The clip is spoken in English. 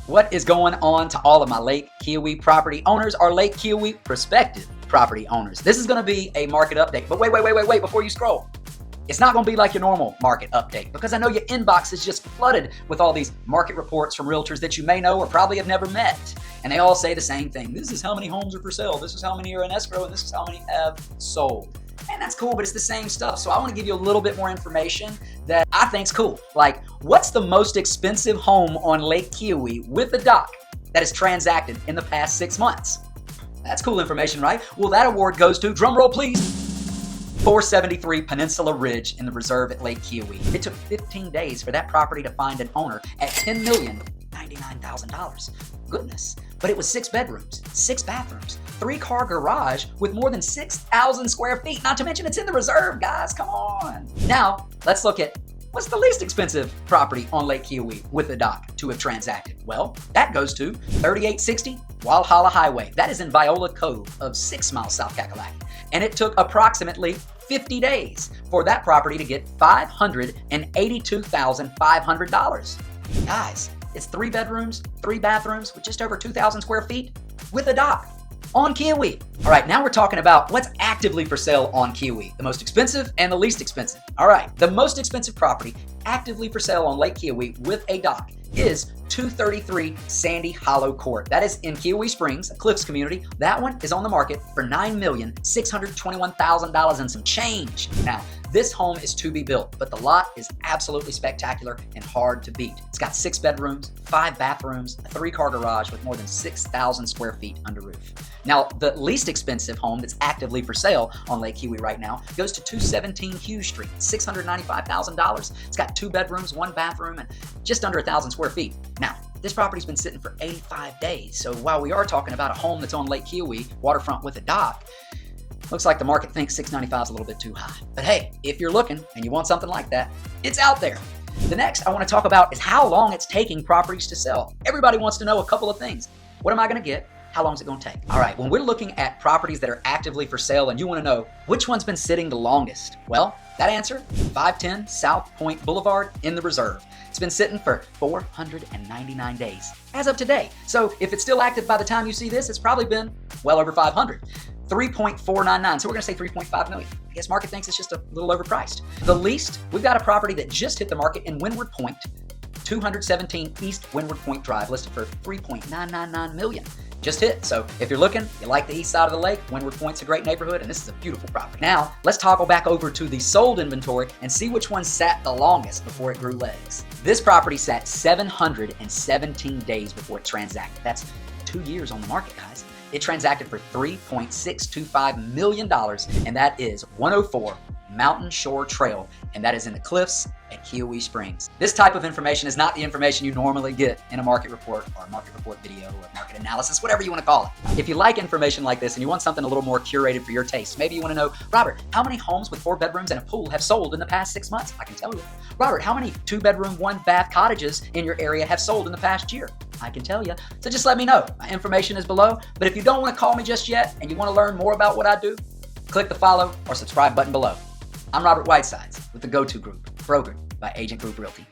What is going on to all of my Lake Keowee property owners or Lake Keowee prospective property owners? This is going to be a market update, but wait before you scroll. It's not going to be like your normal market update because I know your inbox is just flooded with all these market reports from realtors that you may know or probably have never met. And they all say the same thing. This is how many homes are for sale. This is how many are in escrow. And this is how many have sold. And that's cool, but it's the same stuff. So I want to give you a little bit more information that I think's cool. Like, what's the most expensive home on Lake Keowee with a dock that is transacted in the past 6 months? That's cool information, right? Well, that award goes to, drumroll please, 473 Peninsula Ridge in the reserve at Lake Keowee. It took 15 days for that property to find an owner at $10,099,000. Goodness. But it was 6 bedrooms, 6 bathrooms, 3-car garage with more than 6,000 square feet. Not to mention it's in the reserve, guys. Come on. Now, let's look at what's the least expensive property on Lake Keowee with a dock to have transacted. Well, that goes to 3860 Walhalla Highway. That is in Viola Cove of 6 miles south Kakalaki. And it took approximately 50 days for that property to get $582,500. Guys, it's 3 bedrooms, 3 bathrooms with just over 2,000 square feet with a dock on Keowee. All right, now we're talking about what's actively for sale on Keowee, the most expensive and the least expensive. All right, the most expensive property actively for sale on Lake Keowee with a dock is 233 Sandy Hollow Court. That is in Keowee Springs, a Cliffs community. That one is on the market for $9,621,000 and some change. Now, this home is to be built, but the lot is absolutely spectacular and hard to beat. It's got 6 bedrooms, 5 bathrooms, a 3-car garage with more than 6,000 square feet under roof. Now, the least expensive home that's actively for sale on Lake Keowee right now goes to 217 Hughes Street, $695,000. It's got 2 bedrooms, 1 bathroom, and just under 1,000 square feet. Now, this property's been sitting for 85 days. So while we are talking about a home that's on Lake Keowee, waterfront with a dock, looks like the market thinks $695 is a little bit too high. But hey, if you're looking and you want something like that, it's out there. The next I want to talk about is how long it's taking properties to sell. Everybody wants to know a couple of things. What am I going to get? How long is it going to take? All right, when we're looking at properties that are actively for sale and you want to know which one's been sitting the longest, well, that answer, 510 South Point Boulevard in the reserve. It's been sitting for 499 days as of today. So if it's still active by the time you see this, it's probably been well over 500. 3.499, so we're gonna say 3.5 million. I guess market thinks it's just a little overpriced. The least, we've got a property that just hit the market in Windward Point, 217 East Windward Point Drive, listed for 3.999 million. Just hit. So if you're looking, you like the east side of the lake, Windward Point's a great neighborhood, and this is a beautiful property. Now, let's toggle back over to the sold inventory and see which one sat the longest before it grew legs. This property sat 717 days before it transacted. That's 2 years on the market, guys. It transacted for $3.625 million, and that is 104 Mountain Shore Trail, and that is in the Cliffs at Keowee Springs. This type of information is not the information you normally get in a market report or a market report video or market analysis, whatever you want to call it. If you like information like this and you want something a little more curated for your taste, maybe you want to know, Robert, how many homes with 4 bedrooms and a pool have sold in the past 6 months? I can tell you. Robert, how many 2-bedroom, 1-bath cottages in your area have sold in the past year? I can tell you. So just let me know. My information is below. But if you don't want to call me just yet and you want to learn more about what I do, click the follow or subscribe button below. I'm Robert Whitesides with the Go-To Group, brokered by Agent Group Realty.